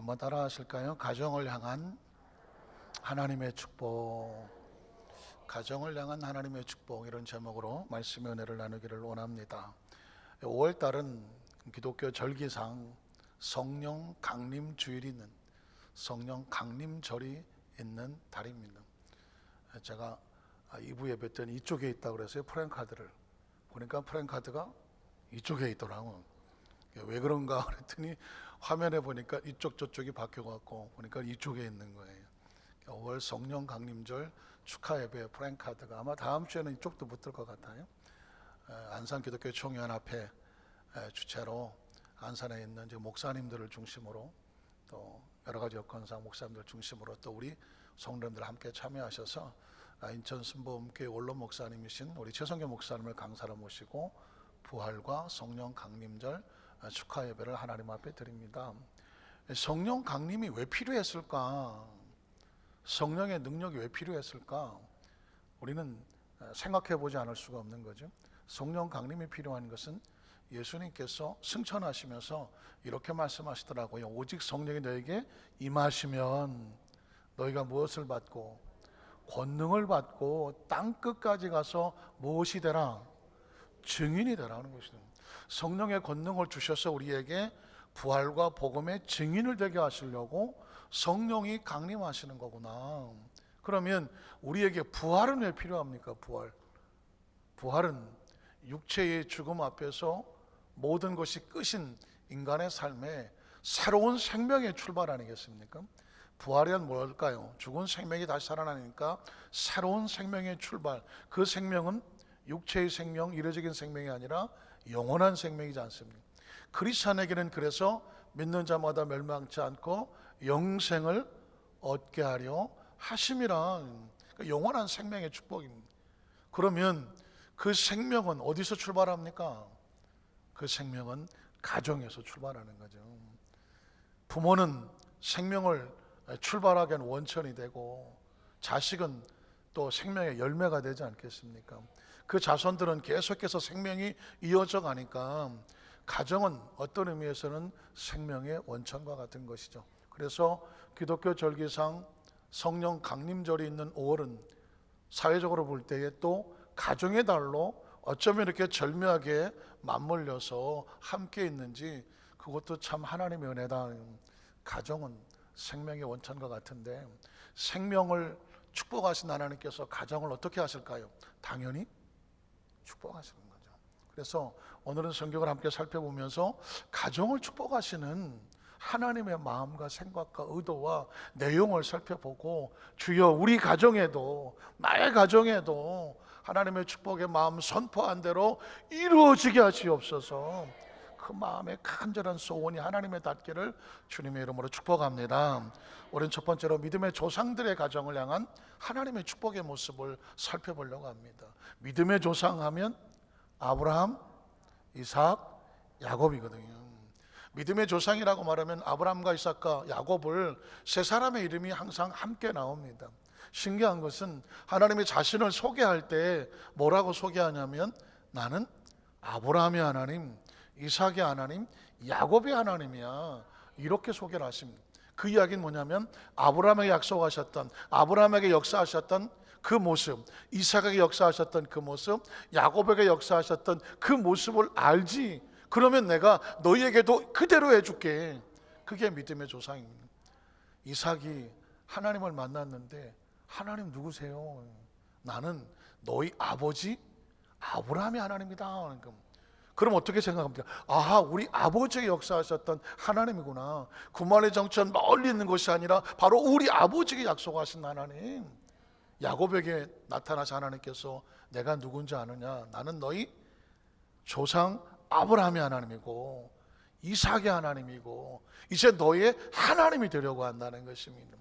한번 따라 하실까요? 가정을 향한 하나님의 축복. 가정을 향한 하나님의 축복, 이런 제목으로 말씀의 은혜를 나누기를 원합니다. 5월 달은 기독교 절기상 성령 강림 주일이 있는, 성령 강림절이 있는 달입니다. 제가 2부 예배 때는 이쪽에 있다고 그랬어요. 프랜카드를 보니까 프랜카드가 이쪽에 있더라고요. 왜 그런가 그랬더니 화면에 보니까 이쪽 저쪽이 바뀌어갖고 보니까 이쪽에 있는 거예요. 5월 성령 강림절 축하 예배 프랜카드가 아마 다음 주에는 이쪽도 붙을 것 같아요. 안산 기독교 총연합회 주최로 안산에 있는 이제 목사님들을 중심으로, 또 여러 가지 여건상 목사님들 중심으로 또 우리 성도님들 함께 참여하셔서 인천 순복음교회 원로 목사님이신 우리 최성교 목사님을 강사로 모시고 부활과 성령 강림절 축하 예배를 하나님 앞에 드립니다. 성령 강림이 왜 필요했을까? 성령의 능력이 왜 필요했을까? 우리는 생각해 보지 않을 수가 없는 거죠. 성령 강림이 필요한 것은 예수님께서 승천하시면서 이렇게 말씀하시더라고요. 오직 성령이 너에게 임하시면 너희가 무엇을 받고 권능을 받고 땅 끝까지 가서 무엇이 되라? 증인이 되라는 것입니다. 성령의 권능을 주셔서 우리에게 부활과 복음의 증인을 되게 하시려고 성령이 강림하시는 거구나. 그러면 우리에게 부활은 왜 필요합니까? 부활은 육체의 죽음 앞에서 모든 것이 끝인 인간의 삶에 새로운 생명의 출발 아니겠습니까? 부활이란 뭘까요? 죽은 생명이 다시 살아나니까 새로운 생명의 출발. 그 생명은 육체의 생명, 이례적인 생명이 아니라 영원한 생명이지 않습니까? 그리스도인에게는 그래서 믿는 자마다 멸망치 않고 영생을 얻게 하려 하심이라, 영원한 생명의 축복입니다. 그러면 그 생명은 어디서 출발합니까? 그 생명은 가정에서 출발하는 거죠. 부모는 생명을 출발하게 하는 원천이 되고, 자식은 또 생명의 열매가 되지 않겠습니까? 그 자손들은 계속해서 생명이 이어져 가니까 가정은 어떤 의미에서는 생명의 원천과 같은 것이죠. 그래서 기독교 절기상 성령 강림절이 있는 5월은 사회적으로 볼 때에 또 가정의 달로 어쩌면 이렇게 절묘하게 맞물려서 함께 있는지, 그것도 참 하나님의 은혜다. 가정은 생명의 원천과 같은데 생명을 축복하신 하나님께서 가정을 어떻게 하실까요? 당연히 축복하시는 거죠. 그래서 오늘은 성경을 함께 살펴보면서 가정을 축복하시는 하나님의 마음과 생각과 의도와 내용을 살펴보고, 주여 우리 가정에도, 나의 가정에도 하나님의 축복의 마음 선포한 대로 이루어지게 하시옵소서. 그 마음의 간절한 소원이 하나님의 닿기를 주님의 이름으로 축복합니다. 우리는 첫 번째로 믿음의 조상들의 가정을 향한 하나님의 축복의 모습을 살펴보려고 합니다. 믿음의 조상하면 아브라함, 이삭, 야곱이거든요. 믿음의 조상이라고 말하면 아브라함과 이삭과 야곱을 세 사람의 이름이 항상 함께 나옵니다. 신기한 것은 하나님이 자신을 소개할 때 뭐라고 소개하냐면, 나는 아브라함의 하나님, 이삭의 하나님, 야곱의 하나님이야, 이렇게 소개를 하십니다. 그 이야기는 뭐냐면 아브라함에게 약속하셨던, 아브라함에게 역사하셨던 그 모습, 이삭에게 역사하셨던 그 모습, 야곱에게 역사하셨던 그 모습을 알지, 그러면 내가 너희에게도 그대로 해줄게. 그게 믿음의 조상입니다. 이삭이 하나님을 만났는데, 하나님 누구세요? 나는 너희 아버지 아브라함의 하나님이다. 그럼 어떻게 생각합니까? 아, 우리 아버지의 역사하셨던 하나님이구나. 구만의 정천 멀리 있는 것이 아니라 바로 우리 아버지에게 약속하신 하나님. 야곱에게 나타나신 하나님께서 내가 누군지 아느냐? 나는 너희 조상 아브라함의 하나님이고 이삭의 하나님이고 이제 너의 하나님이 되려고 한다는 것입니다.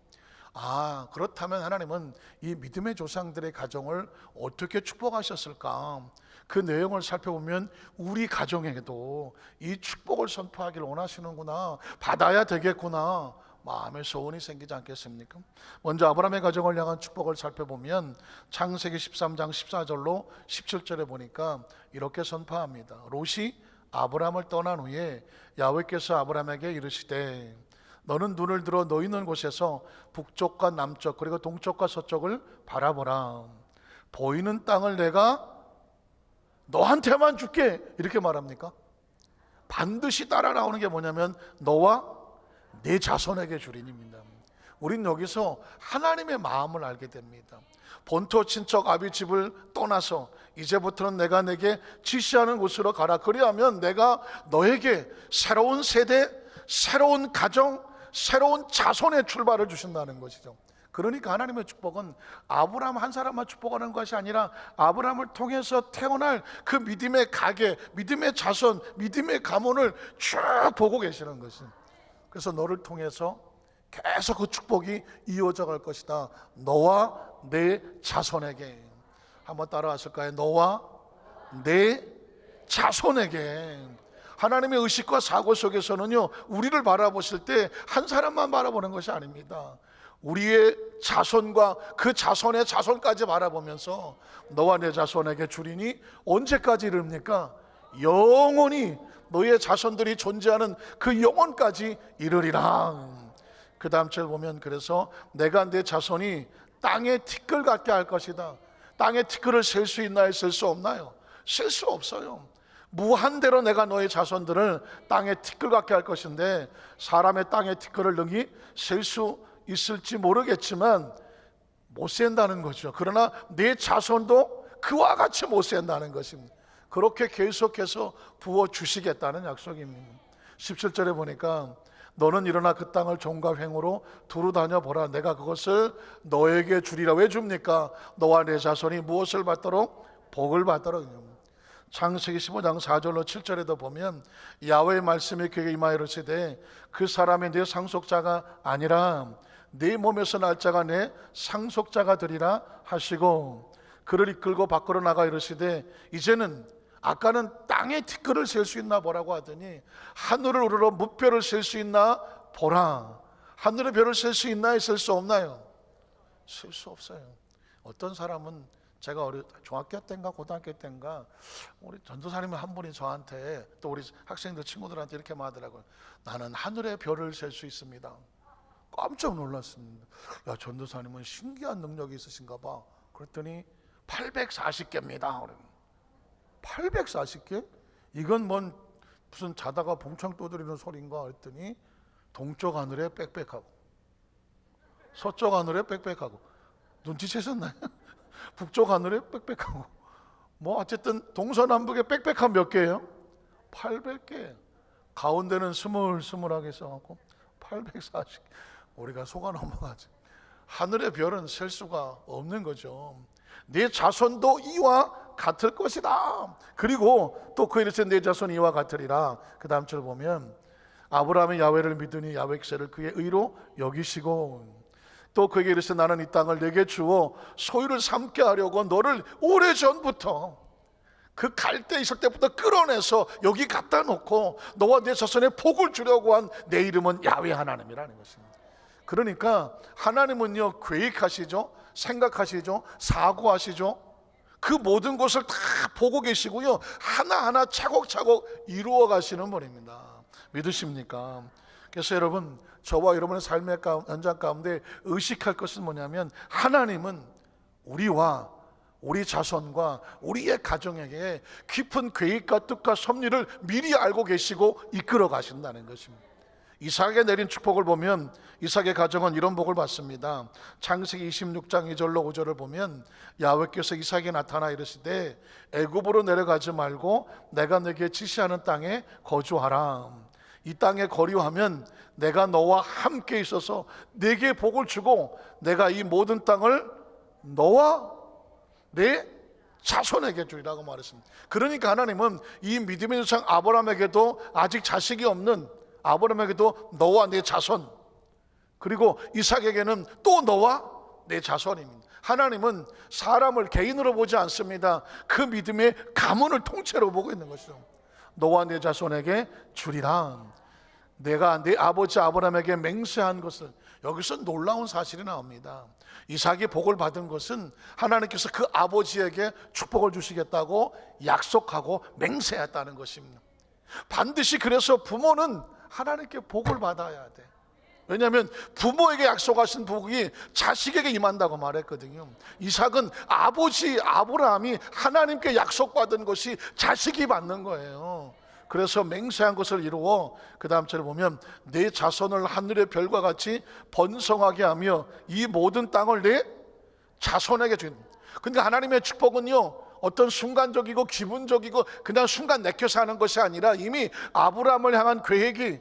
아, 그렇다면 하나님은 이 믿음의 조상들의 가정을 어떻게 축복하셨을까? 그 내용을 살펴보면 우리 가정에게도 이 축복을 선포하기를 원하시는구나, 받아야 되겠구나, 마음의 소원이 생기지 않겠습니까? 먼저 아브라함의 가정을 향한 축복을 살펴보면 창세기 13장 14절로 17절에 보니까 이렇게 선포합니다. 롯이 아브라함을 떠난 후에 야훼께서 아브라함에게 이르시되 너는 눈을 들어 너 있는 곳에서 북쪽과 남쪽 그리고 동쪽과 서쪽을 바라보라. 보이는 땅을 내가 너한테만 줄게. 이렇게 말합니까? 반드시 따라 나오는 게 뭐냐면 너와 내 자손에게 주리니입니다. 우린 여기서 하나님의 마음을 알게 됩니다. 본토 친척 아비 집을 떠나서 이제부터는 내가 내게 지시하는 곳으로 가라. 그리하면 내가 너에게 새로운 세대, 새로운 가정, 새로운 자손의 출발을 주신다는 것이죠. 그러니까 하나님의 축복은 아브라함 한 사람만 축복하는 것이 아니라 아브라함을 통해서 태어날 그 믿음의 가계, 믿음의 자손, 믿음의 가문을 쭉 보고 계시는 것이죠. 그래서 너를 통해서 계속 그 축복이 이어져 갈 것이다. 너와 내 자손에게. 한번 따라하실까요? 너와 내 자손에게. 하나님의 의식과 사고 속에서는요, 우리를 바라보실 때 한 사람만 바라보는 것이 아닙니다. 우리의 자손과 그 자손의 자손까지 바라보면서 너와 내 자손에게 주리니 언제까지 이릅니까? 영원히 너의 자손들이 존재하는 그 영원까지 이르리라. 그 다음 절 보면 그래서 내가 내 자손이 땅에 티끌 같게 할 것이다. 땅에 티끌을 셀 수 있나요? 셀 수 없나요? 셀 수 없어요. 무한대로 내가 너의 자손들을 땅에 티끌 같게 할 것인데 사람의 땅에 티끌을 능히 셀 수 있을지 모르겠지만 못 센다는 거죠. 그러나 내 자손도 그와 같이 못 센다는 것입니다. 그렇게 계속해서 부어주시겠다는 약속입니다. 17절에 보니까 너는 일어나 그 땅을 종과 횡으로 두루 다녀보라. 내가 그것을 너에게 주리라. 왜 줍니까? 너와 내 자손이 무엇을 받도록? 복을 받도록. 창세기 15장 4절로 7절에도 보면 야훼의 말씀이 그에게 임하여 이르시되 그 사람이 내 상속자가 아니라 네 몸에서 날 자가 내 상속자가 되리라 하시고 그를 이끌고 밖으로 나가 이르시되 이제는 아까는 땅에 티끌을 셀 수 있나 보라고 하더니 하늘을 우러러 무별을 셀 수 있나 보라. 하늘의 별을 셀 수 있나요? 셀 수 없나요? 셀 수 없어요. 어떤 사람은 제가 중학교 때인가 고등학교 때인가 우리 전도사님 한 분이 저한테 또 우리 학생들 친구들한테 이렇게 말하더라고요. 나는 하늘의 별을 셀 수 있습니다. 깜짝 놀랐습니다. 야, 전도사님은 신기한 능력이 있으신가 봐. 그랬더니 840개입니다. 840개? 이건 무슨 자다가 봉창 떠들이는 소리인가 했더니 동쪽 하늘에 빽빽하고 서쪽 하늘에 빽빽하고 눈치채셨나요? 북쪽 하늘에 빽빽하고 어쨌든 동서남북에 빽빽한 몇 개예요? 800개. 가운데는 스물스물하게 써갖고 840. 우리가 속아 넘어가지. 하늘의 별은 셀 수가 없는 거죠. 내 자손도 이와 같을 것이다. 그리고 또 그 이르시되 내 자손이 이와 같으리라. 그 다음 절 보면 아브라함이 야훼를 믿으니 야훼 기세를 그의 의로 여기시고 또 그에게 이르시되 나는 이 땅을 내게 주어 소유를 삼게 하려고 너를 오래전부터 그 갈 때 있을 때부터 끌어내서 여기 갖다 놓고 너와 내 자손에 복을 주려고 한 내 이름은 야훼 하나님이라는 것입니다. 그러니까 하나님은요 계획하시죠, 생각하시죠, 사고하시죠. 그 모든 것을 다 보고 계시고요 하나하나 차곡차곡 이루어 가시는 분입니다. 믿으십니까? 그래서 여러분, 저와 여러분의 삶의 현장 가운데 의식할 것은 뭐냐면 하나님은 우리와 우리 자손과 우리의 가정에게 깊은 계획과 뜻과 섭리를 미리 알고 계시고 이끌어 가신다는 것입니다. 이삭에게 내린 축복을 보면 이삭의 가정은 이런 복을 받습니다. 창세기 26장 2절로 5절을 보면 야훼께서 이삭에게 나타나 이르시되 애굽으로 내려가지 말고 내가 네게 지시하는 땅에 거주하라. 이 땅에 거류하면 내가 너와 함께 있어서 네게 복을 주고 내가 이 모든 땅을 너와 내 자손에게 주리라고 말했습니다. 그러니까 하나님은 이 믿음의 조상 아브라함에게도 아직 자식이 없는 아브라함에게도 너와 내 자손, 그리고 이삭에게는 또 너와 내 자손입니다. 하나님은 사람을 개인으로 보지 않습니다. 그 믿음의 가문을 통째로 보고 있는 것이죠. 너와 내 자손에게 주리라. 내가 내 아버지 아브라함에게 맹세한 것을, 여기서 놀라운 사실이 나옵니다. 이삭이 복을 받은 것은 하나님께서 그 아버지에게 축복을 주시겠다고 약속하고 맹세했다는 것입니다. 반드시 그래서 부모는 하나님께 복을 받아야 돼. 왜냐하면 부모에게 약속하신 복이 자식에게 임한다고 말했거든요. 이삭은 아버지 아브라함이 하나님께 약속받은 것이 자식이 받는 거예요. 그래서 맹세한 것을 이루어 그 다음 절에 보면 내 자손을 하늘의 별과 같이 번성하게 하며 이 모든 땅을 내 자손에게 주는. 근데 하나님의 축복은요, 어떤 순간적이고 기분적이고 그냥 순간 내켜서 하는 것이 아니라 이미 아브라함을 향한 계획이,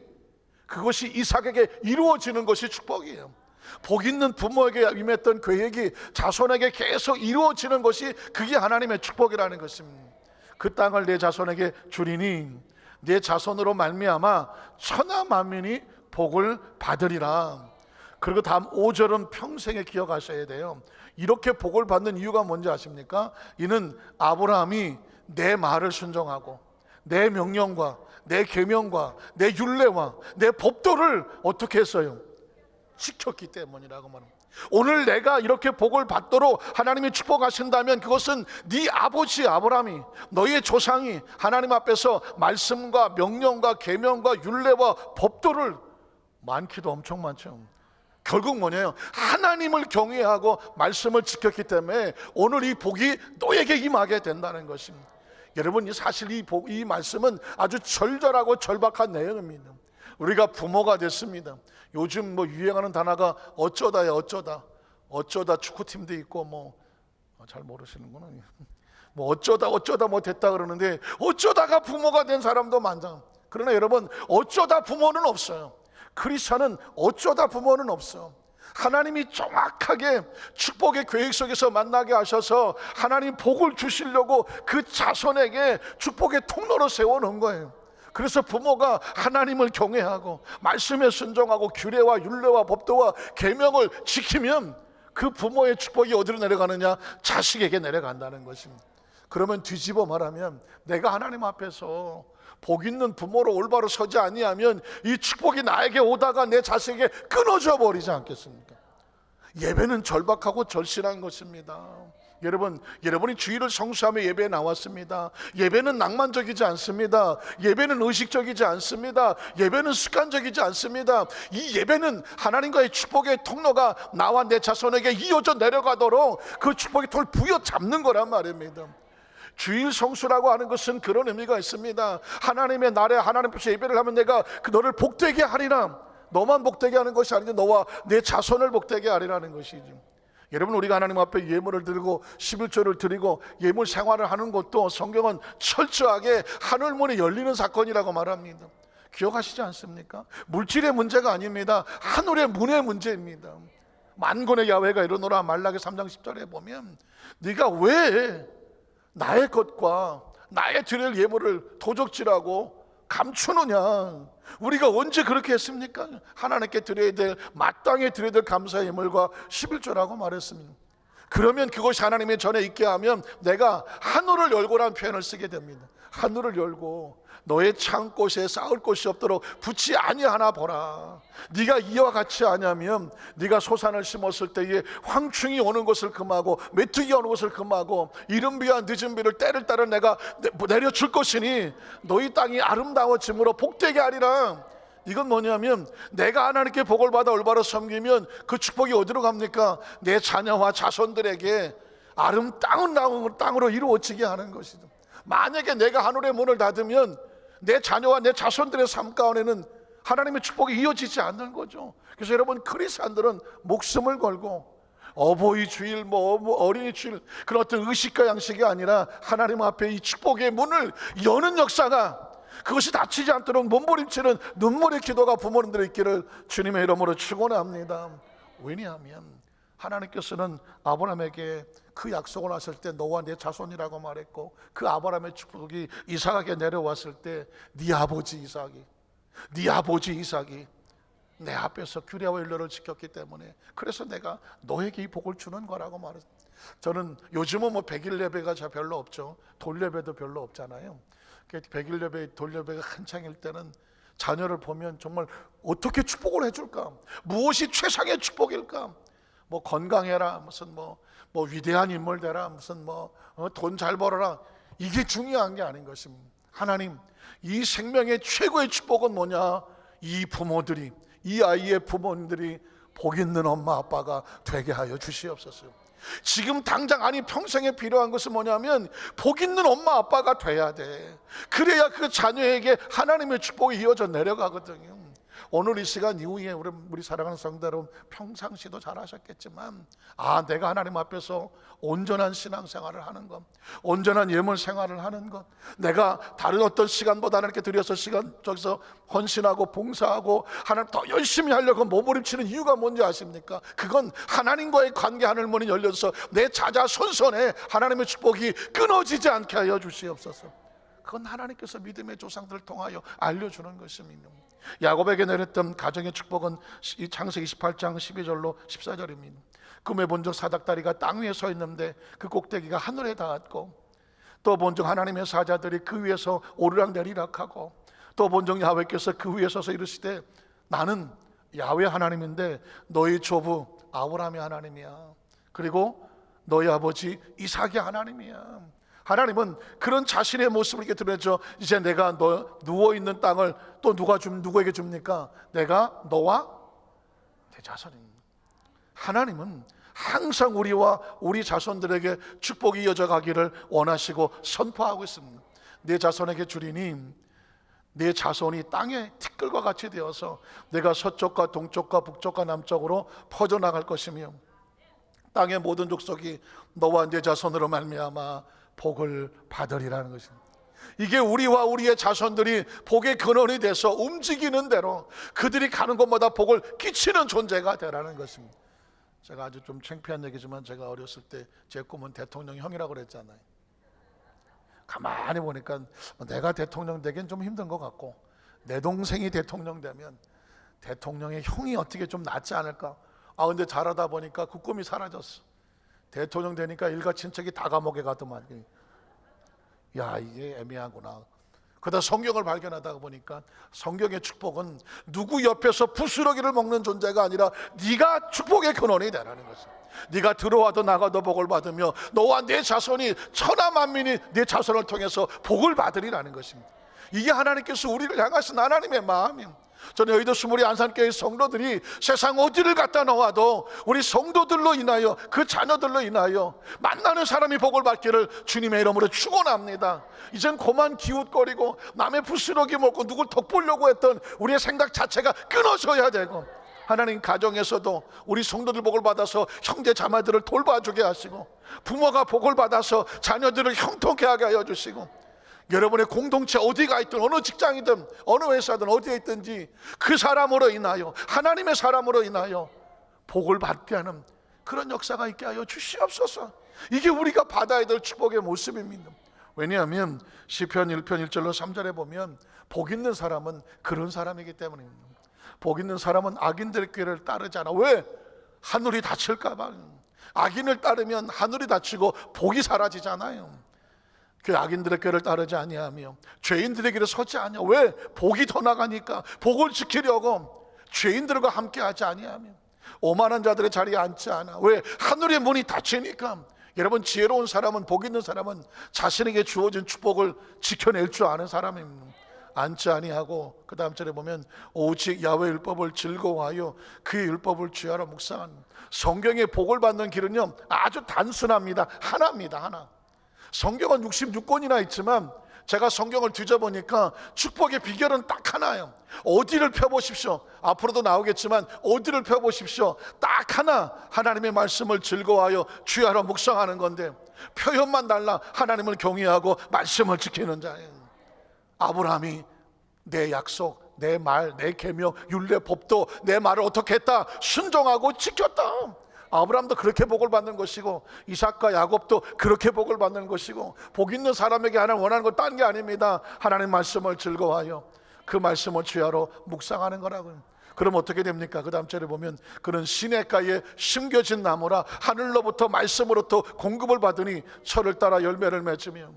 그것이 이삭에게 이루어지는 것이 축복이에요. 복 있는 부모에게 임했던 계획이 자손에게 계속 이루어지는 것이, 그게 하나님의 축복이라는 것입니다. 그 땅을 내 자손에게 주리니 내 자손으로 말미암아 천하 만민이 복을 받으리라. 그리고 다음 5절은 평생에 기억하셔야 돼요. 이렇게 복을 받는 이유가 뭔지 아십니까? 이는 아브라함이 내 말을 순종하고 내 명령과 내 계명과 내 율례와 내 법도를 어떻게 했어요? 지켰기 때문이라고 말합니다. 오늘 내가 이렇게 복을 받도록 하나님이 축복하신다면 그것은 네 아버지 아브라함이, 너희의 조상이 하나님 앞에서 말씀과 명령과 계명과 율례와 법도를, 많기도 엄청 많죠. 결국 뭐냐요? 하나님을 경외하고 말씀을 지켰기 때문에 오늘 이 복이 너에게 임하게 된다는 것입니다. 여러분, 사실 이 말씀은 아주 절절하고 절박한 내용입니다. 우리가 부모가 됐습니다. 요즘 유행하는 단어가 어쩌다야, 어쩌다 축구팀도 있고 잘 모르시는구나. 어쩌다 됐다 그러는데 어쩌다가 부모가 된 사람도 많잖아요. 그러나 여러분, 어쩌다 부모는 없어요. 크리스찬은 어쩌다 부모는 없어. 하나님이 정확하게 축복의 계획 속에서 만나게 하셔서 하나님 복을 주시려고 그 자손에게 축복의 통로로 세워놓은 거예요. 그래서 부모가 하나님을 경외하고 말씀에 순종하고 규례와 율례와 법도와 계명을 지키면 그 부모의 축복이 어디로 내려가느냐? 자식에게 내려간다는 것입니다. 그러면 뒤집어 말하면 내가 하나님 앞에서 복 있는 부모로 올바로 서지 아니하면 이 축복이 나에게 오다가 내 자식에게 끊어져 버리지 않겠습니까? 예배는 절박하고 절실한 것입니다. 여러분이 주일을 성수하며 예배에 나왔습니다. 예배는 낭만적이지 않습니다. 예배는 의식적이지 않습니다. 예배는 습관적이지 않습니다. 이 예배는 하나님과의 축복의 통로가 나와 내 자손에게 이어져 내려가도록 그 축복의 통을 부여잡는 거란 말입니다. 주일 성수라고 하는 것은 그런 의미가 있습니다. 하나님의 날에 하나님 앞에서 예배를 하면 내가 너를 복되게 하리라. 너만 복되게 하는 것이 아니라 너와 내 자손을 복되게 하리라는 것이죠. 여러분, 우리가 하나님 앞에 예물을 드리고 11조를 드리고 예물 생활을 하는 것도 성경은 철저하게 하늘문이 열리는 사건이라고 말합니다. 기억하시지 않습니까? 물질의 문제가 아닙니다. 하늘의 문의 문제입니다. 만군의 야훼가 이르노라. 말라기 3장 10절에 보면 네가 왜 나의 것과 나의 드릴 예물을 도적질하고 감추느냐? 우리가 언제 그렇게 했습니까? 하나님께 드려야 될, 마땅히 드려야 될 감사의 예물과 11조라고 말했습니다. 그러면 그것이 하나님의 전에 있게 하면 내가 하늘을 열고라는 표현을 쓰게 됩니다. 하늘을 열고 너의 창고에 쌓을 곳이 없도록 붙이 아니하나 보라. 네가 이와 같이 하냐면 네가 소산을 심었을 때에 황충이 오는 것을 금하고 메뚜기가 오는 것을 금하고 이른 비와 늦은 비를 때를 따라 내가 내려줄 것이니 너희 땅이 아름다워짐으로 복되게 하리라. 이건 뭐냐면 내가 하나님께 복을 받아 올바로 섬기면 그 축복이 어디로 갑니까? 내 자녀와 자손들에게 아름다운 땅으로 이루어지게 하는 것이죠. 만약에 내가 하늘의 문을 닫으면 내 자녀와 내 자손들의 삶 가운데는 하나님의 축복이 이어지지 않는 거죠. 그래서 여러분, 크리스찬들은 목숨을 걸고 어버이 주일, 어린이 주일, 그런 어떤 의식과 양식이 아니라 하나님 앞에 이 축복의 문을 여는 역사가, 그것이 닫히지 않도록 몸부림치는 눈물의 기도가 부모님들에 있기를 주님의 이름으로 축원합니다. 왜냐하면 하나님께서는 아브라함에게 그 약속을 하실 때 너와 내 자손이라고 말했고, 그 아브라함의 축복이 이삭에게 내려왔을 때 네 아버지 이삭이 내 앞에서 규례와 율례를 지켰기 때문에, 그래서 내가 너에게 이 복을 주는 거라고 말했습니다. 저는 요즘은 100일 예배가 별로 없죠. 돌 예배도 별로 없잖아요. 100일 예배, 돌 예배가 한창일 때는 자녀를 보면 정말 어떻게 축복을 해줄까, 무엇이 최상의 축복일까, 건강해라, 무슨 위대한 인물 되라, 무슨 돈 잘 벌어라, 이게 중요한 게 아닌 것입니다. 하나님, 이 생명의 최고의 축복은 뭐냐? 이 부모들이, 이 아이의 부모님들이 복 있는 엄마 아빠가 되게 하여 주시옵소서. 지금 당장, 아니 평생에 필요한 것은 뭐냐면 복 있는 엄마 아빠가 돼야 돼. 그래야 그 자녀에게 하나님의 축복이 이어져 내려가거든요. 오늘 이 시간 이후에 우리 사랑하는 성도 여러분, 평상시도 잘하셨겠지만 내가 하나님 앞에서 온전한 신앙생활을 하는 것, 온전한 예물 생활을 하는 것, 내가 다른 어떤 시간보다 하나님께 드려서 저기서 헌신하고 봉사하고 하나님 더 열심히 하려고 몸부림치는 이유가 뭔지 아십니까? 그건 하나님과의 관계 하늘문이 열려서 내 자자손손에 하나님의 축복이 끊어지지 않게 하여 주시옵소서. 그건 하나님께서 믿음의 조상들을 통하여 알려주는 것입니다. 야곱에게 내렸던 가정의 축복은 이 창세기 28장 12절로 14절입니다. 꿈에 본적 사닥다리가 땅 위에 서 있는데 그 꼭대기가 하늘에 닿았고, 또 본적 하나님의 사자들이 그 위에서 오르락내리락하고, 또 본적 야훼께서 그 위에 서서 이르시되 나는 야훼 하나님인데 너희 조부 아브라함의 하나님이야, 그리고 너희 아버지 이삭의 하나님이야. 하나님은 그런 자신의 모습을 이렇게 드러내죠. 이제 내가 너 누워있는 땅을 또 누구에게 줍니까? 내가 너와 내 자손입니다. 하나님은 항상 우리와 우리 자손들에게 축복이 이어져 가기를 원하시고 선포하고 있습니다. 내 자손에게 주리니 내 자손이 땅의 티끌과 같이 되어서 내가 서쪽과 동쪽과 북쪽과 남쪽으로 퍼져나갈 것이며 땅의 모든 족속이 너와 내 자손으로 말미암아 복을 받으리라는 것입니다. 이게 우리와 우리의 자손들이 복의 근원이 돼서 움직이는 대로 그들이 가는 곳마다 복을 끼치는 존재가 되라는 것입니다. 제가 아주 좀 창피한 얘기지만 제가 어렸을 때 제 꿈은 대통령형이라고 그랬잖아요. 가만히 보니까 내가 대통령 되긴 좀 힘든 것 같고, 내 동생이 대통령 되면 대통령의 형이 어떻게 좀 낫지 않을까. 근데 자라다 보니까 그 꿈이 사라졌어. 대통령 되니까 일가 친척이 다 감옥에 가더만. 이게 애매하구나. 그러다 성경을 발견하다 보니까 성경의 축복은 누구 옆에서 부스러기를 먹는 존재가 아니라 네가 축복의 근원이 되라는 것입니다. 네가 들어와도 나가도 복을 받으며 너와 내 자손이 천하 만민이 내 자손을 통해서 복을 받으리라는 것입니다. 이게 하나님께서 우리를 향하신 하나님의 마음입니다. 저는 여의도 수무리 안산교회 성도들이 세상 어디를 갖다 놓아도 우리 성도들로 인하여, 그 자녀들로 인하여 만나는 사람이 복을 받기를 주님의 이름으로 축원합니다. 이젠 고만 기웃거리고 남의 부스러기 먹고 누굴 덕보려고 했던 우리의 생각 자체가 끊어져야 되고, 하나님 가정에서도 우리 성도들 복을 받아서 형제 자매들을 돌봐주게 하시고, 부모가 복을 받아서 자녀들을 형통케 하게 하여 주시고, 여러분의 공동체 어디가 있든 어느 직장이든 어느 회사든 어디에 있든지 그 사람으로 인하여, 하나님의 사람으로 인하여 복을 받게 하는 그런 역사가 있게 하여 주시옵소서. 이게 우리가 받아야 될 축복의 모습입니다. 왜냐하면 시편 1편 1절로 3절에 보면 복 있는 사람은 그런 사람이기 때문입니다. 복 있는 사람은 악인들의 꾀를 따르지 않아. 왜? 하늘이 닫힐까 봐. 악인을 따르면 하늘이 닫히고 복이 사라지잖아요. 그 악인들의 꾀를 따르지 아니하며 죄인들의 길에 서지 아니하. 왜? 복이 더 나가니까. 복을 지키려고 죄인들과 함께 하지 아니하며 오만한 자들의 자리에 앉지 않아. 왜? 하늘의 문이 닫히니까. 여러분, 지혜로운 사람은, 복 있는 사람은 자신에게 주어진 축복을 지켜낼 줄 아는 사람입니다. 앉지 아니하고, 그 다음 절에 보면 오직 야훼 율법을 즐거워하여 그의 율법을 주야로 묵상하는. 성경의 복을 받는 길은요 아주 단순합니다. 하나입니다. 하나. 성경은 66권이나 있지만 제가 성경을 뒤져보니까 축복의 비결은 딱 하나예요. 어디를 펴보십시오. 앞으로도 나오겠지만 어디를 펴보십시오. 딱 하나, 하나님의 말씀을 즐거워하여 주야로 묵상하는 건데, 표현만 달라. 하나님을 경외하고 말씀을 지키는 자예요. 아브라함이 내 약속, 내 말, 내 계명, 율례, 법도 내 말을 어떻게 했다? 순종하고 지켰다. 아브라함도 그렇게 복을 받는 것이고, 이삭과 야곱도 그렇게 복을 받는 것이고, 복 있는 사람에게 하나님 원하는 건 딴 게 아닙니다. 하나님 말씀을 즐거워하여 그 말씀을 주야로 묵상하는 거라고요. 그럼 어떻게 됩니까? 그 다음 절에 보면 그는 시냇가에 심겨진 나무라 하늘로부터 말씀으로부터 공급을 받으니 철을 따라 열매를 맺으며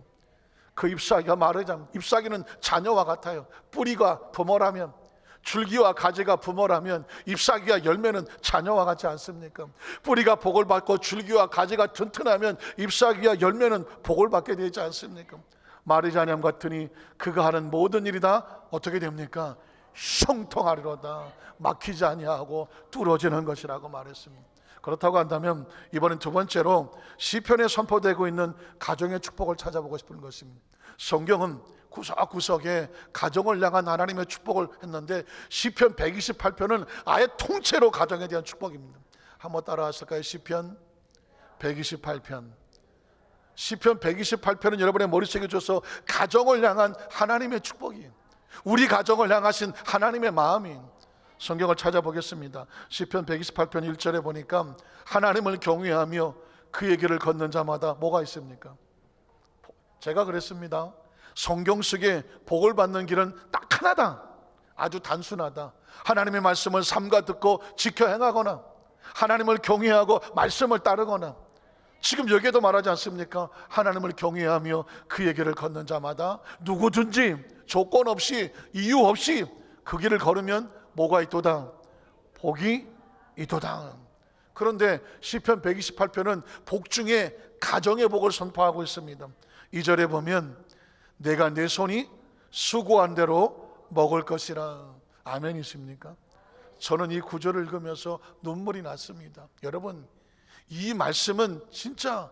그 잎사귀가 마르지 않고, 잎사귀는 자녀와 같아요. 뿌리가 부모라면, 줄기와 가지가 부모라면 잎사귀와 열매는 자녀와 같지 않습니까? 뿌리가 복을 받고 줄기와 가지가 튼튼하면 잎사귀와 열매는 복을 받게 되지 않습니까? 마르지 아니함 같으니 그가 하는 모든 일이 다 어떻게 됩니까? 형통하리로다. 막히지 아니하고 뚫어지는 것이라고 말했습니다. 그렇다고 한다면 이번엔 두 번째로 시편에 선포되고 있는 가정의 축복을 찾아보고 싶은 것입니다. 성경은 구석구석에 가정을 향한 하나님의 축복을 했는데 시편 128편은 아예 통째로 가정에 대한 축복입니다. 한번 따라하실까요? 시편 128편. 시편 128편은 여러분의 머릿속에 줘서 가정을 향한 하나님의 축복이에요. 우리 가정을 향하신 하나님의 마음이. 성경을 찾아보겠습니다. 시편 128편 1절에 보니까 하나님을 경외하며 그의 길을 걷는 자마다 뭐가 있습니까? 제가 그랬습니다. 성경 속에 복을 받는 길은 딱 하나다. 아주 단순하다. 하나님의 말씀을 삼가 듣고 지켜 행하거나 하나님을 경외하고 말씀을 따르거나. 지금 여기에도 말하지 않습니까? 하나님을 경외하며 그의 길을 걷는 자마다 누구든지 조건 없이 이유 없이 그 길을 걸으면 뭐가 있도다? 복이 있도다. 그런데 시편 128편은 복 중에 가정의 복을 선포하고 있습니다. 2절에 보면 내가 내 손이 수고한 대로 먹을 것이라. 아멘이십니까? 저는 이 구절을 읽으면서 눈물이 났습니다. 여러분, 이 말씀은 진짜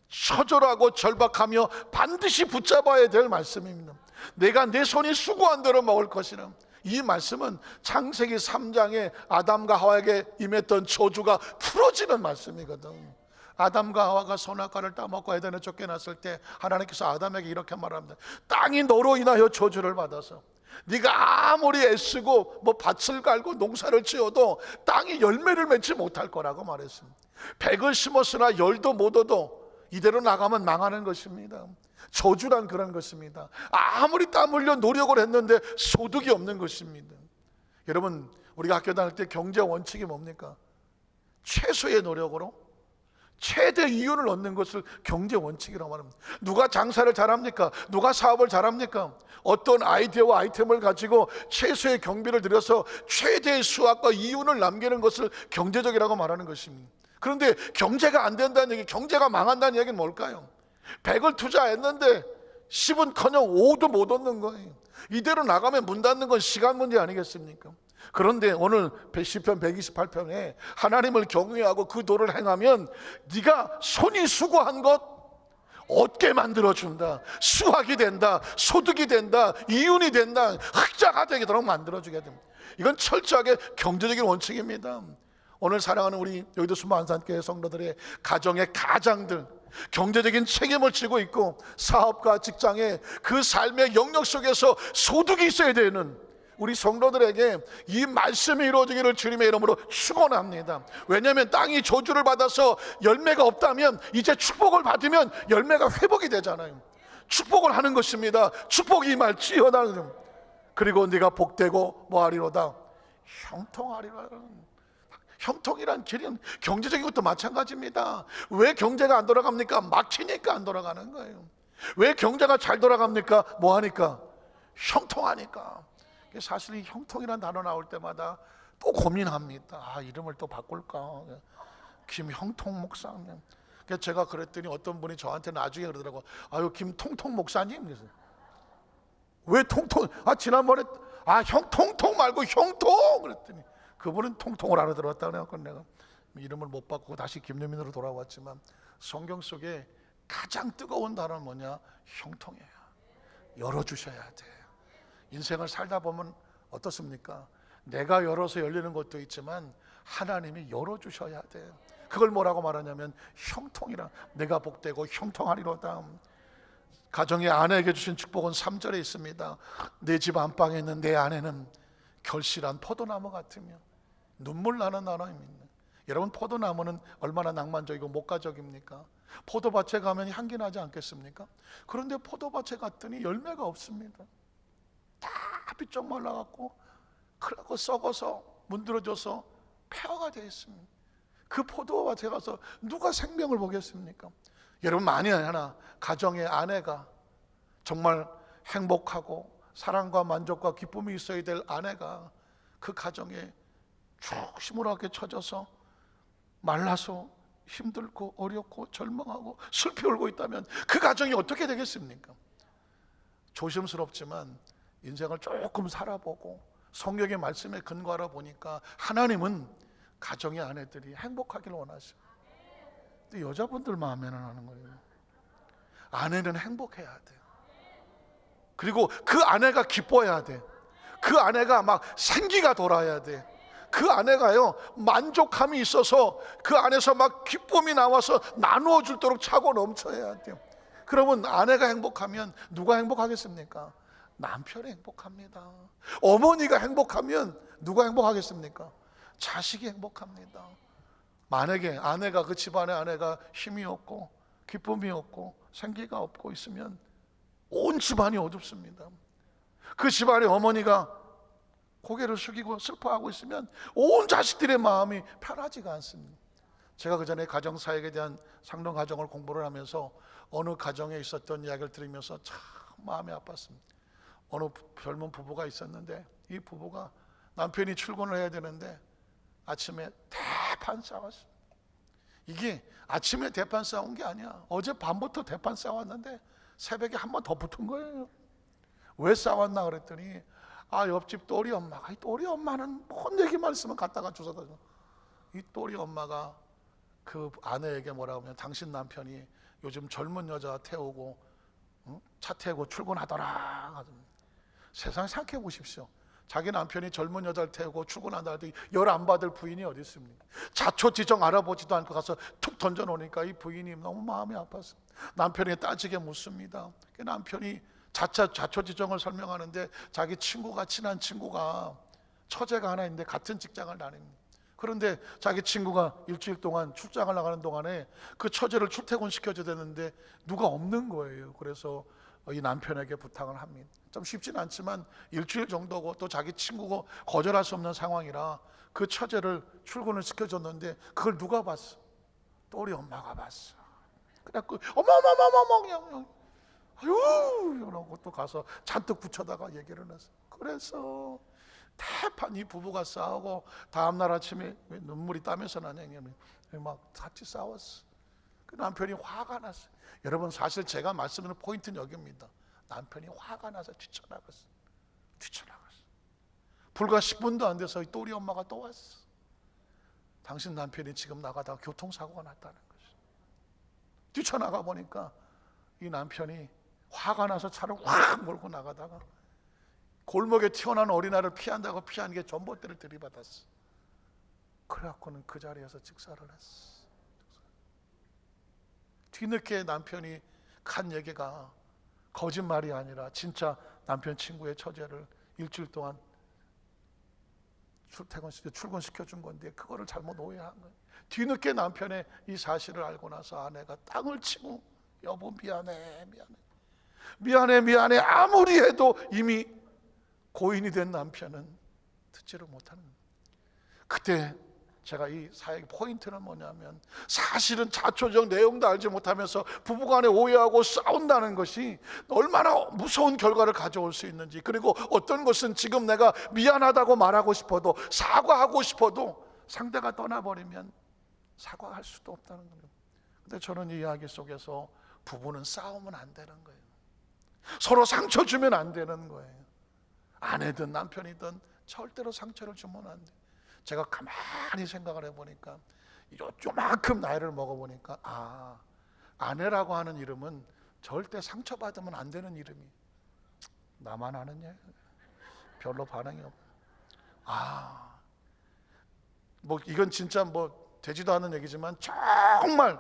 처절하고 절박하며 반드시 붙잡아야 될 말씀입니다. 내가 내 손이 수고한 대로 먹을 것이라. 이 말씀은 창세기 3장에 아담과 하와에게 임했던 저주가 풀어지는 말씀이거든. 아담과 하와가 선악과를 따먹고 에덴에 쫓겨났을 때 하나님께서 아담에게 이렇게 말합니다. 땅이 너로 인하여 저주를 받아서 네가 아무리 애쓰고 밭을 갈고 농사를 지어도 땅이 열매를 맺지 못할 거라고 말했습니다. 백을 심었으나 열도 못 얻어 이대로 나가면 망하는 것입니다. 저주란 그런 것입니다. 아무리 땀 흘려 노력을 했는데 소득이 없는 것입니다. 여러분, 우리가 학교 다닐 때 경제 원칙이 뭡니까? 최소의 노력으로 최대 이윤을 얻는 것을 경제 원칙이라고 말합니다. 누가 장사를 잘합니까? 누가 사업을 잘합니까? 어떤 아이디어와 아이템을 가지고 최소의 경비를 들여서 최대의 수확과 이윤을 남기는 것을 경제적이라고 말하는 것입니다. 그런데 경제가 안 된다는 얘기, 경제가 망한다는 얘기는 뭘까요? 100을 투자했는데 10은커녕 5도 못 얻는 거예요. 이대로 나가면 문 닫는 건 시간 문제 아니겠습니까? 그런데 오늘 시편 128편에 하나님을 경외하고 그 도를 행하면 네가 손이 수고한 것 얻게 만들어준다. 수확이 된다. 소득이 된다. 이윤이 된다. 흑자가 되도록 만들어주게 됩니다. 이건 철저하게 경제적인 원칙입니다. 오늘 사랑하는 우리 여의도 수만산교회 성도들의 가정의 가장들, 경제적인 책임을 지고 있고 사업과 직장에 그 삶의 영역 속에서 소득이 있어야 되는 우리 성도들에게 이 말씀이 이루어지기를 주님의 이름으로 축원합니다. 왜냐하면 땅이 저주를 받아서 열매가 없다면 이제 축복을 받으면 열매가 회복이 되잖아요. 축복을 하는 것입니다. 축복이 임할지어다. 그리고 네가 복되고 뭐하리로다? 형통하리로다. 형통이란 길은 경제적인 것도 마찬가지입니다. 왜 경제가 안 돌아갑니까? 막히니까 안 돌아가는 거예요. 왜 경제가 잘 돌아갑니까? 뭐하니까? 형통하니까. 사실 이 형통이라는 단어 나올 때마다 또 고민합니다. 이름을 또 바꿀까? 김형통 목사님. 제가 그랬더니 어떤 분이 저한테 나중에 그러더라고. 김통통 목사님. 그래서 왜 통통? 지난번에 형통통 말고 형통 그랬더니 그분은 통통을 알아들었다. 그래서 내가 이름을 못 바꾸고 다시 김유민으로 돌아왔지만 성경 속에 가장 뜨거운 단어는 뭐냐? 형통이에요. 열어주셔야 돼. 인생을 살다 보면 어떻습니까? 내가 열어서 열리는 것도 있지만 하나님이 열어주셔야 돼. 그걸 뭐라고 말하냐면 형통이라. 내가 복되고 형통하리로다. 가정의 아내에게 주신 축복은 3절에 있습니다. 내 집 안방에 있는 내 아내는 결실한 포도나무 같으며. 눈물 나는 나라입니다. 여러분, 포도나무는 얼마나 낭만적이고 목가적입니까? 포도밭에 가면 향기 나지 않겠습니까? 그런데 포도밭에 갔더니 열매가 없습니다. 다 비쩍 말라갖고 그러고 썩어서 문드러져서 폐허가 되어 있습니다. 그 포도밭에 가서 누가 생명을 보겠습니까? 여러분, 만일 하나 가정의 아내가 정말 행복하고 사랑과 만족과 기쁨이 있어야 될 아내가 그 가정에 쭉 시무룩하게 처져서 말라서 힘들고 어렵고 절망하고 슬피 울고 있다면 그 가정이 어떻게 되겠습니까? 조심스럽지만 인생을 조금 살아보고 성경의 말씀에 근거하러 보니까 하나님은 가정의 아내들이 행복하기를 원하셔. 근데 여자분들 마음에는 하는 거예요. 아내는 행복해야 돼. 그리고 그 아내가 기뻐해야 돼. 그 아내가 막 생기가 돌아야 돼. 그 아내가요 만족함이 있어서 그 안에서 막 기쁨이 나와서 나누어 줄도록 차고 넘쳐야 돼요. 그러면 아내가 행복하면 누가 행복하겠습니까? 남편이 행복합니다. 어머니가 행복하면 누가 행복하겠습니까? 자식이 행복합니다. 만약에 아내가 그 집안의 아내가 힘이 없고 기쁨이 없고 생기가 없고 있으면 온 집안이 어둡습니다. 그 집안의 어머니가 고개를 숙이고 슬퍼하고 있으면 온 자식들의 마음이 편하지가 않습니다. 제가 그 전에 가정사역에 대한 상론 가정을 공부를 하면서 어느 가정에 있었던 이야기를 들으면서 참 마음이 아팠습니다. 어느 젊은 부부가 있었는데 이 부부가 남편이 출근을 해야 되는데 아침에 대판 싸웠어요. 이게 아침에 대판 싸운 게 아니야. 어제 밤부터 대판 싸웠는데 새벽에 한 번 더 붙은 거예요. 왜 싸웠나 그랬더니 옆집 또리 엄마가, 이 또리 엄마는 뭔 얘기만 있으면 갖다가 주워다 줘. 이 또리 엄마가 그 아내에게 뭐라고 하면 당신 남편이 요즘 젊은 여자 태우고 차 태우고 출근하더라. 세상 생각해 보십시오. 자기 남편이 젊은 여자를 태우고 출근한다 할 때 열 안 받을 부인이 어디 있습니까? 자초지종 알아보지도 않고 가서 툭 던져놓으니까 이 부인이 너무 마음이 아팠어요. 남편이 따지게 묻습니다. 남편이 자초지종을 설명하는데 자기 친구가, 친한 친구가 처제가 하나 있는데 같은 직장을 다닙니다. 그런데 자기 친구가 일주일 동안 출장을 나가는 동안에 그 처제를 출퇴근시켜줘야 되는데 누가 없는 거예요. 그래서 이 남편에게 부탁을 합니다. 좀 쉽진 않지만 일주일 정도고 또 자기 친구고 거절할 수 없는 상황이라 그 처제를 출근을 시켜줬는데 그걸 누가 봤어? 또 우리 엄마가 봤어. 그래갖고 어머머머머머 아유 이러고 또 가서 잔뜩 붙여다가 얘기를 했어. 그래서 대판 이 부부가 싸우고 다음날 아침에 눈물이 땀에서 나냐면 막 같이 싸웠어. 그 남편이 화가 났어요. 여러분 사실 제가 말씀드리는 포인트는 여기입니다. 남편이 화가 나서 뛰쳐나갔어. 불과 10분도 안 돼서 또 우리 엄마가 또 왔어. 당신 남편이 지금 나가다가 교통사고가 났다는 거죠. 뛰쳐나가 보니까 이 남편이 화가 나서 차를 확 몰고 나가다가 골목에 튀어나온 어린아이를 피한다고 피한 게 전봇대를 들이받았어. 그래갖고는 그 자리에서 직사를 했어. 뒤늦게 남편이 간 얘기가 거짓말이 아니라 진짜 남편 친구의 처제를 일주일 동안 출근시켜 준 건데 그거를 잘못 오해한 거예요. 뒤늦게 남편의 이 사실을 알고 나서 아내가 땅을 치고 여보 미안해 아무리 해도 이미 고인이 된 남편은 듣지를 못하는 거예요. 그때 제가 이 사역의 포인트는 뭐냐면 사실은 자초적 내용도 알지 못하면서 부부간에 오해하고 싸운다는 것이 얼마나 무서운 결과를 가져올 수 있는지, 그리고 어떤 것은 지금 내가 미안하다고 말하고 싶어도 사과하고 싶어도 상대가 떠나버리면 사과할 수도 없다는 거예요. 근데 저는 이 이야기 속에서 부부는 싸우면 안 되는 거예요. 서로 상처 주면 안 되는 거예요. 아내든 남편이든 절대로 상처를 주면 안 돼요. 제가 가만히 생각을 해보니까 요만큼 나이를 먹어보니까 아내라고 하는 이름은 절대 상처받으면 안 되는 이름이. 나만 아느냐? 별로 반응이 없고. 뭐 이건 진짜 뭐 되지도 않은 얘기지만 정말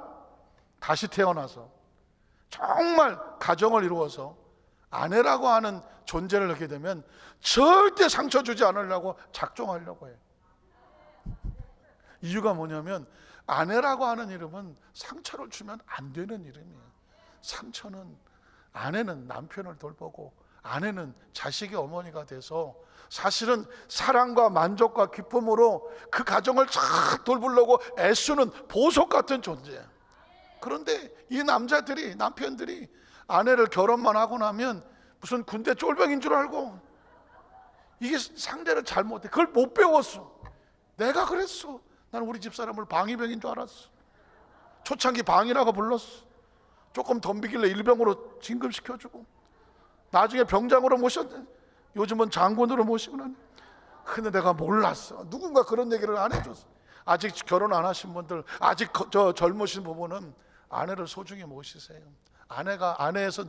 다시 태어나서 정말 가정을 이루어서 아내라고 하는 존재를 하게 되면 절대 상처 주지 않으려고 작정하려고 해요. 이유가 뭐냐면 아내라고 하는 이름은 상처를 주면 안 되는 이름이에요. 상처는, 아내는 남편을 돌보고 아내는 자식의 어머니가 돼서 사실은 사랑과 만족과 기쁨으로 그 가정을 잘 돌보려고 애쓰는 보석 같은 존재예요. 그런데 이 남자들이, 남편들이 아내를 결혼만 하고 나면 무슨 군대 쫄병인 줄 알고 이게 상대를 잘못해. 그걸 못 배웠어. 내가 그랬어. 나는 우리 집사람을 방위병인 줄 알았어. 초창기 방이라고 불렀어. 조금 덤비길래 일병으로 진급시켜주고 나중에 병장으로 모셨는데 요즘은 장군으로 모시고 나니 근데 내가 몰랐어. 누군가 그런 얘기를 안 해줬어. 아직 결혼 안 하신 분들, 아직 저 젊으신 부부는 아내를 소중히 모시세요. 아내에서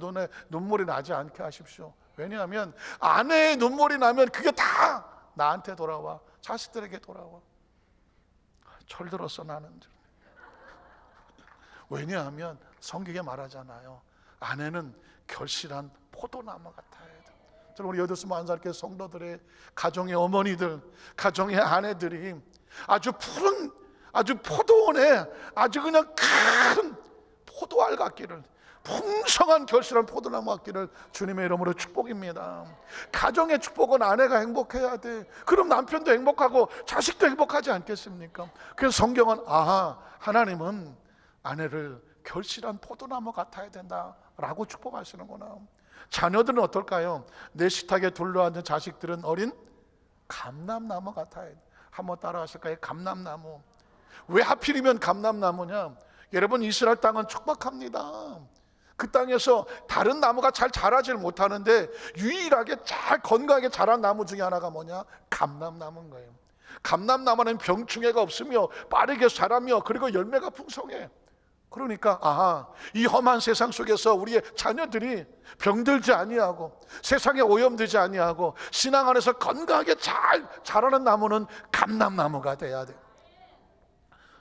눈물이 나지 않게 하십시오. 왜냐하면 아내의 눈물이 나면 그게 다 나한테 돌아와, 자식들에게 돌아와. 철들었어 나는. 왜냐하면 성경에 말하잖아요. 아내는 결실한 포도나무 같아야 돼. 우리 81살 성도들의 가정의 어머니들, 가정의 아내들이 아주 푸른, 아주 포도원에 아주 그냥 큰 포도알 같기를, 풍성한 결실한 포도나무 같기를 주님의 이름으로 축복입니다. 가정의 축복은 아내가 행복해야 돼. 그럼 남편도 행복하고 자식도 행복하지 않겠습니까? 그래서 성경은 하나님은 아내를 결실한 포도나무 같아야 된다라고 축복하시는구나. 자녀들은 어떨까요? 내 식탁에 둘러앉은 자식들은 어린 감람나무 같아야 돼. 한번 따라 하실까요? 감람나무. 왜 하필이면 감람나무냐? 여러분, 이스라엘 땅은 척박합니다. 그 땅에서 다른 나무가 잘 자라질 못하는데 유일하게 잘 건강하게 자란 나무 중에 하나가 뭐냐? 감람나무인 거예요. 감람나무는 병충해가 없으며 빠르게 자라며 그리고 열매가 풍성해. 그러니까 이 험한 세상 속에서 우리의 자녀들이 병들지 아니하고 세상에 오염되지 아니하고 신앙 안에서 건강하게 잘 자라는 나무는 감람나무가 돼야 돼.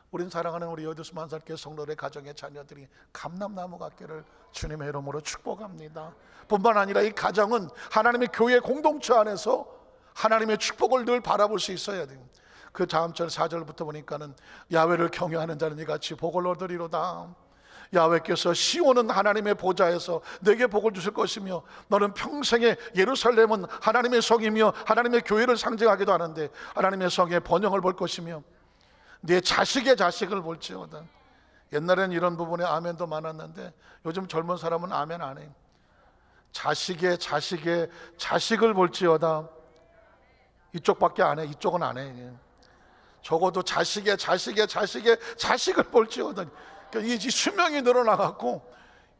우린 사랑하는 우리 81살 교회 성도들의 가정의 자녀들이 감람나무 같기를 주님의 이름으로 축복합니다. 뿐만 아니라 이 가정은 하나님의 교회 공동체 안에서 하나님의 축복을 늘 바라볼 수 있어야 돼요. 그 다음 절 4절부터 보니까는 야훼를 경외하는 자는 이같이 복을 얻으리로다. 야훼께서 시온은 하나님의 보좌에서 내게 복을 주실 것이며 너는 평생에 예루살렘은 하나님의 성이며 하나님의 교회를 상징하기도 하는데 하나님의 성의 번영을 볼 것이며 네 자식의 자식을 볼지어다. 옛날엔 이런 부분에 아멘도 많았는데 요즘 젊은 사람은 아멘 안 해요. 자식의 자식의 자식을 볼지어다. 이쪽밖에 안 해. 이쪽은 안 해. 적어도 자식의 자식의 자식의 자식을 볼지어다. 그러니까 이 수명이 늘어나갖고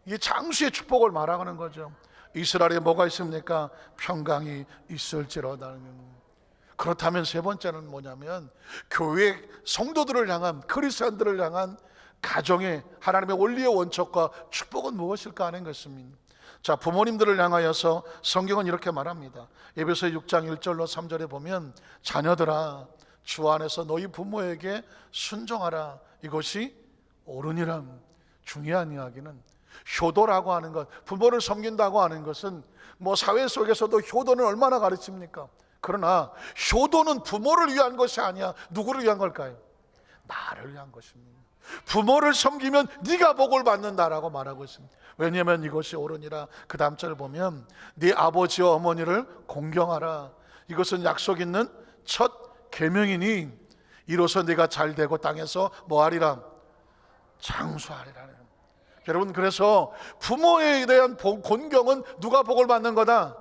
이 장수의 축복을 말하는 거죠. 이스라엘에 뭐가 있습니까? 평강이 있을지로다. 그렇다면 세 번째는 뭐냐면 교회 성도들을 향한, 그리스도인들을 향한 가정의 하나님의 원리의 원칙과 축복은 무엇일까 하는 것입니다. 자, 부모님들을 향하여서 성경은 이렇게 말합니다. 에베소 6장 1절로 3절에 보면 자녀들아 주 안에서 너희 부모에게 순종하라. 이것이 옳으니라. 중요한 이야기는 효도라고 하는 것, 부모를 섬긴다고 하는 것은 뭐 사회 속에서도 효도는 얼마나 가르칩니까? 그러나 효도는 부모를 위한 것이 아니야. 누구를 위한 걸까요? 나를 위한 것입니다. 부모를 섬기면 네가 복을 받는다라고 말하고 있습니다. 왜냐하면 이것이 옳으니라. 그 다음 절 보면 네 아버지와 어머니를 공경하라. 이것은 약속 있는 첫 계명이니 이로써 네가 잘되고 땅에서 뭐하리라? 장수하리라. 여러분, 그래서 부모에 대한 공경은 누가 복을 받는 거다?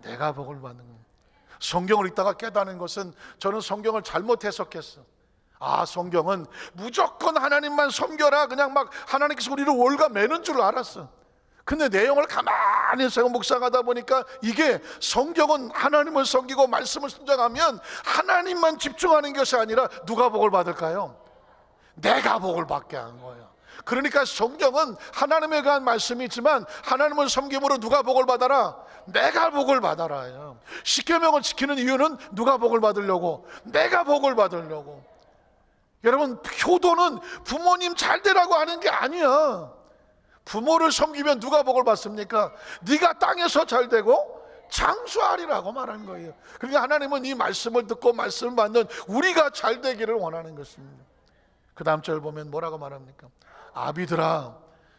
내가 복을 받는 거다. 성경을 읽다가 깨닫는 것은 저는 성경을 잘못 해석했어. 성경은 무조건 하나님만 섬겨라, 그냥 막 하나님께서 우리를 올가매는 줄 알았어. 근데 내용을 가만히 묵상하다 보니까 이게 성경은 하나님을 섬기고 말씀을 순종하면 하나님만 집중하는 것이 아니라 누가 복을 받을까요? 내가 복을 받게 한 거예요. 그러니까 성경은 하나님에 관한 말씀이지만 하나님을 섬김으로 누가 복을 받아라? 내가 복을 받아라. 십계명을 지키는 이유는 누가 복을 받으려고? 내가 복을 받으려고. 여러분, 효도는 부모님 잘 되라고 하는 게 아니야. 부모를 섬기면 누가 복을 받습니까? 네가 땅에서 잘 되고 장수하리라고 말하는 거예요. 그러니까 하나님은 이 말씀을 듣고 말씀을 받는 우리가 잘 되기를 원하는 것입니다. 그 다음 절 보면 뭐라고 말합니까? 아비들아,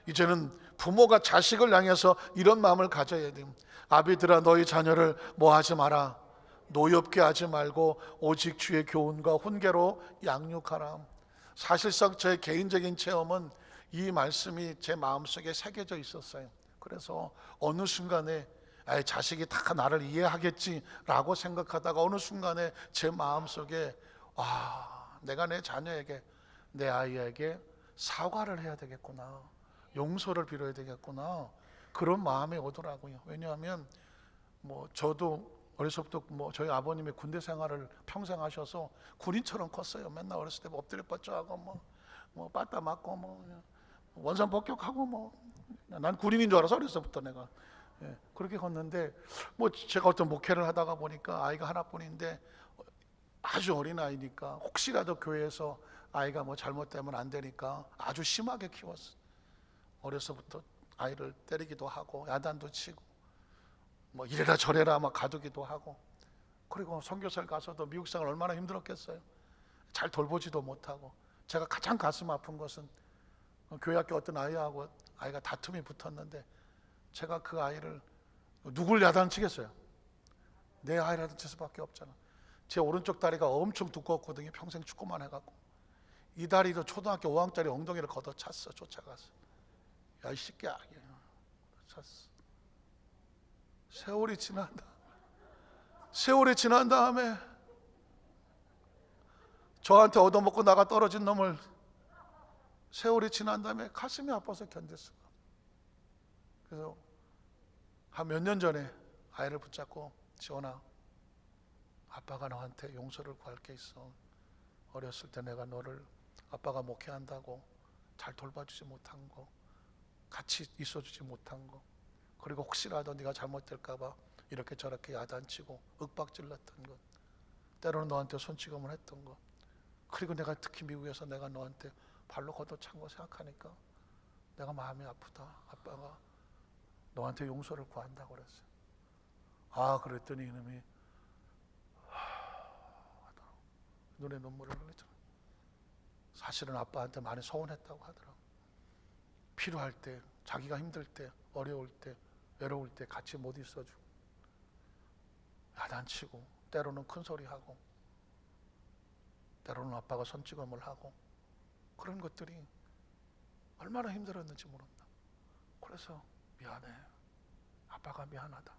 이제는 부모가 자식을 향해서 이런 마음을 가져야 돼요. 아비들아, 너희 자녀를 뭐 하지 마라. 노엽게 하지 말고 오직 주의 교훈과 훈계로 양육하라. 사실상 제 개인적인 체험은 이 말씀이 제 마음속에 새겨져 있었어요. 그래서 어느 순간에 자식이 다 나를 이해하겠지라고 생각하다가 어느 순간에 제 마음속에 내가 내 자녀에게, 내 아이에게 사과를 해야 되겠구나, 용서를 빌어야 되겠구나, 그런 마음이 오더라고요. 왜냐하면 저도 어려서부터 뭐 저희 아버님이 군대 생활을 평생 하셔서 군인처럼 컸어요. 맨날 어렸을 때 뭐 엎드려 뻗쳐하고 뭐 빠따 맞고 뭐 원산 복격하고 뭐 난 군인인 줄 알아서 어려서부터 내가 그렇게 컸는데 뭐 제가 어떤 목회를 하다가 보니까 아이가 하나뿐인데 아주 어린 아이니까 혹시라도 교회에서 아이가 뭐 잘못되면 안 되니까 아주 심하게 키웠어. 어려서부터 아이를 때리기도 하고 야단도 치고 뭐 이래라 저래라 막 가두기도 하고 그리고 선교사를 가서도 미국 생활 얼마나 힘들었겠어요. 잘 돌보지도 못하고 제가 가장 가슴 아픈 것은 교회 학교 어떤 아이가 다툼이 붙었는데 제가 그 아이를 누굴 야단치겠어요? 내 아이를 야단칠 수밖에 없잖아. 제 오른쪽 다리가 엄청 두꺼웠거든요. 평생 축구만 해갖고 이 다리도 초등학교 5학년짜리 엉덩이를 걷어찼어. 쫓아가서 야 이 새끼야 찼어. 세월이 지난 다음에 저한테 얻어먹고 나가 떨어진 놈을 세월이 지난 다음에 가슴이 아파서 견뎠어. 그래서 한 몇 년 전에 아이를 붙잡고 지원아 아빠가 너한테 용서를 구할 게 있어. 어렸을 때 내가 너를 아빠가 목회한다고 잘 돌봐주지 못한 거, 같이 있어주지 못한 거, 그리고 혹시라도 네가 잘못될까 봐 이렇게 저렇게 야단치고 윽박질렀던 것, 때로는 너한테 손찌검을 했던 것, 그리고 내가 특히 미국에서 내가 너한테 발로 걷어찬 거 생각하니까 내가 마음이 아프다. 아빠가 너한테 용서를 구한다고 그랬어요. 아 그랬더니 이놈이 눈에 눈물을 흘리더라고요. 사실은 아빠한테 많이 서운했다고 하더라고요. 필요할 때, 자기가 힘들 때, 어려울 때, 외로울 때 같이 못 있어주고 야단치고 때로는 큰소리하고 때로는 아빠가 손찌검을 하고 그런 것들이 얼마나 힘들었는지 모른다. 그래서 미안해. 아빠가 미안하다.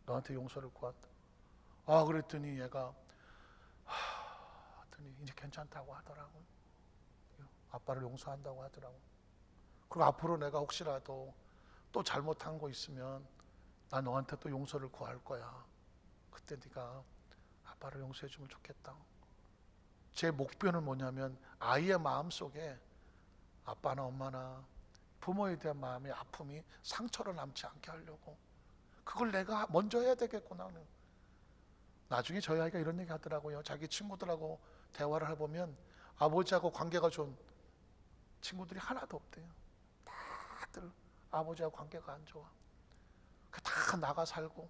너한테 용서를 구한다. 아 그랬더니 얘가 이제 괜찮다고 하더라고. 아빠를 용서한다고 하더라고. 그리고 앞으로 내가 혹시라도 또 잘못한 거 있으면 나 너한테 또 용서를 구할 거야. 그때 네가 아빠를 용서해 주면 좋겠다. 제 목표는 뭐냐면 아이의 마음속에 아빠나 엄마나 부모에 대한 마음의 아픔이 상처로 남지 않게 하려고 그걸 내가 먼저 해야 되겠구나. 나중에 저희 아이가 이런 얘기 하더라고요. 자기 친구들하고 대화를 해보면 아버지하고 관계가 좋은 친구들이 하나도 없대요. 다들 아버지하고 관계가 안 좋아. 다 나가 살고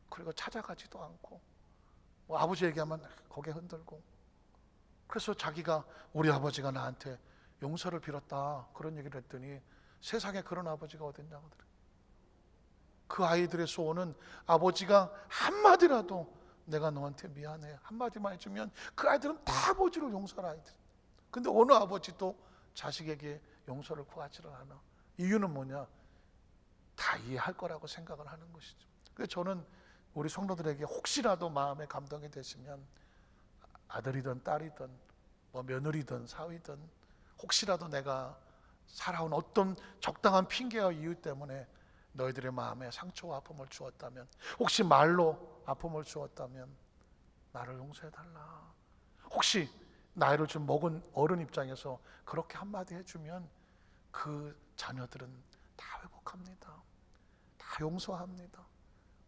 그리고 찾아가지도 않고 뭐 아버지 얘기하면 고개 흔들고 그래서 자기가 우리 아버지가 나한테 용서를 빌었다 그런 얘기를 했더니 세상에 그런 아버지가 어딨냐고 그래요. 그 아이들의 소원은 아버지가 한마디라도 내가 너한테 미안해 한마디만 해주면 그 아이들은 다 아버지를 용서할 아이들. 근데 어느 아버지도 자식에게 용서를 구하지를 않아. 이유는 뭐냐? 다 이해할 거라고 생각을 하는 것이죠. 그래서 저는 우리 성도들에게 혹시라도 마음에 감동이 되시면 아들이든 딸이든 뭐 며느리든 사위든 혹시라도 내가 살아온 어떤 적당한 핑계와 이유 때문에 너희들의 마음에 상처와 아픔을 주었다면 혹시 말로 아픔을 주었다면 나를 용서해달라. 혹시 나이를 좀 먹은 어른 입장에서 그렇게 한마디 해주면 그 자녀들은 다 회복합니다. 다 용서합니다.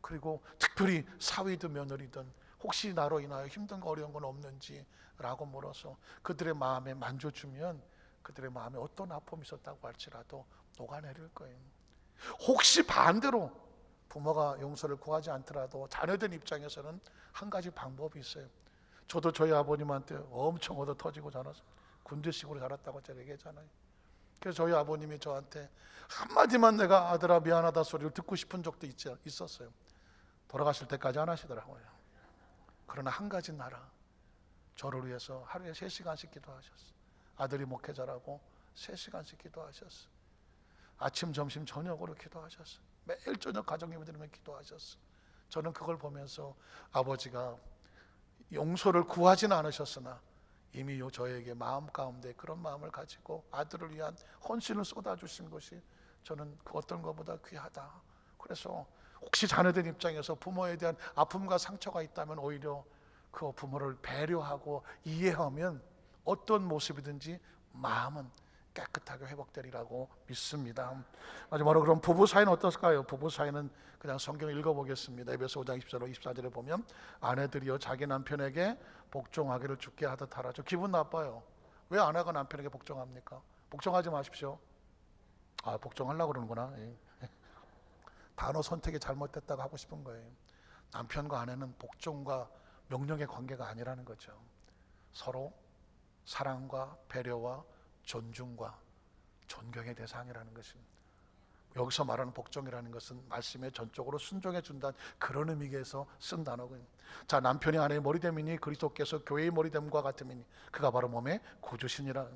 그리고 특별히 사위든 며느리든 혹시 나로 인하여 힘든 거 어려운 건 없는지 라고 물어서 그들의 마음에 만져주면 그들의 마음에 어떤 아픔이 있었다고 할지라도 녹아내릴 거예요. 혹시 반대로 부모가 용서를 구하지 않더라도 자녀들 입장에서는 한 가지 방법이 있어요. 저도 저희 아버님한테 엄청 얻어 터지고 자라서 군대식으로 자랐다고 제가 얘기했잖아요. 그래서 저희 아버님이 저한테 한마디만 내가 아들아 미안하다 소리를 듣고 싶은 적도 있었어요. 돌아가실 때까지 안 하시더라고요. 그러나 한 가지 나라 저를 위해서 하루에 3시간씩 기도하셨어요. 아들이 목회자라고 3시간씩 기도하셨어요. 아침, 점심, 저녁으로 기도하셨어요. 매일 저녁 가정예배 드리면 기도하셨어요. 저는 그걸 보면서 아버지가 용서를 구하지는 않으셨으나 이미 저에게 마음 가운데 그런 마음을 가지고 아들을 위한 헌신을 쏟아주신 것이 저는 그 어떤 것보다 귀하다. 그래서 혹시 자녀들 입장에서 부모에 대한 아픔과 상처가 있다면 오히려 그 부모를 배려하고 이해하면 어떤 모습이든지 마음은 깨끗하게 회복되리라고 믿습니다. 마지막으로 그럼 부부 사이는 어떨까요? 부부 사이는 그냥 성경을 읽어보겠습니다. 에베소 5장 10절 24절에 보면 아내들이여 자기 남편에게 복종하기를 주께 하듯 하라. 저 기분 나빠요. 왜 아내가 남편에게 복종합니까? 복종하지 마십시오. 아, 복종하려고 그러는구나. 단어 선택이 잘못됐다고 하고 싶은 거예요. 남편과 아내는 복종과 명령의 관계가 아니라는 거죠. 서로 사랑과 배려와 존중과 존경의 대상이라는 것입니다. 여기서 말하는 복종이라는 것은 말씀에 전적으로 순종해 준다는 그런 의미에서 쓴 단어고요. 자, 남편이 아내의 머리됨이니 그리스도께서 교회의 머리됨과 같음이니 그가 바로 몸의 구주시니라.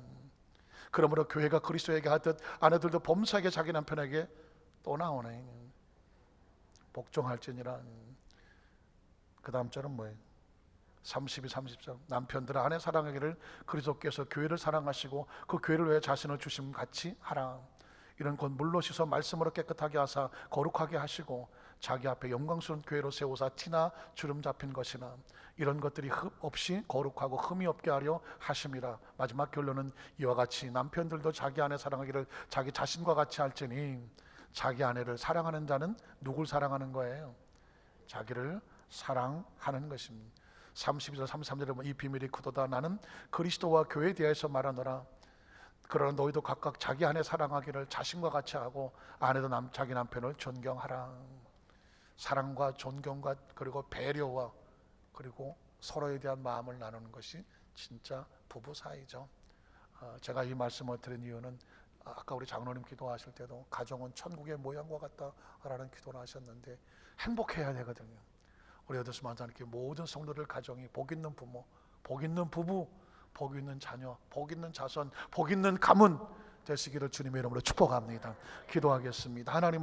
그러므로 교회가 그리스도에게 하듯 아내들도 범사에게 자기 남편에게 또 나오네. 복종할지니라. 그 다음 절은 뭐예요? 32, 33 남편들은 아내 사랑하기를 그리스도께서 교회를 사랑하시고 그 교회를 위해 자신을 주심 같이 하라. 이런 곧 물로 씻어 말씀으로 깨끗하게 하사 거룩하게 하시고 자기 앞에 영광스러운 교회로 세우사 티나 주름 잡힌 것이나 이런 것들이 흠 없이 거룩하고 흠이 없게 하려 하심이라. 마지막 결론은 이와 같이 남편들도 자기 아내 사랑하기를 자기 자신과 같이 할지니. 자기 아내를 사랑하는 자는 누굴 사랑하는 거예요? 자기를 사랑하는 것입니다. 32절 33절에 보면 이 비밀이 크도다 나는 그리스도와 교회에 대해서 말하노라. 그러나 너희도 각각 자기 아내 사랑하기를 자신과 같이 하고 아내도 자기 남편을 존경하라. 사랑과 존경과 그리고 배려와 그리고 서로에 대한 마음을 나누는 것이 진짜 부부 사이죠. 제가 이 말씀을 드린 이유는 아까 우리 장로님 기도하실 때도 가정은 천국의 모양과 같다라는 기도를 하셨는데 행복해야 되거든요. 우리 어디서만 하나님께 모든 성도들 가정이 복 있는 부모, 복 있는 부부, 복 있는 자녀, 복 있는 자손, 복 있는 가문 되시기를 주님의 이름으로 축복합니다. 기도하겠습니다. 하나님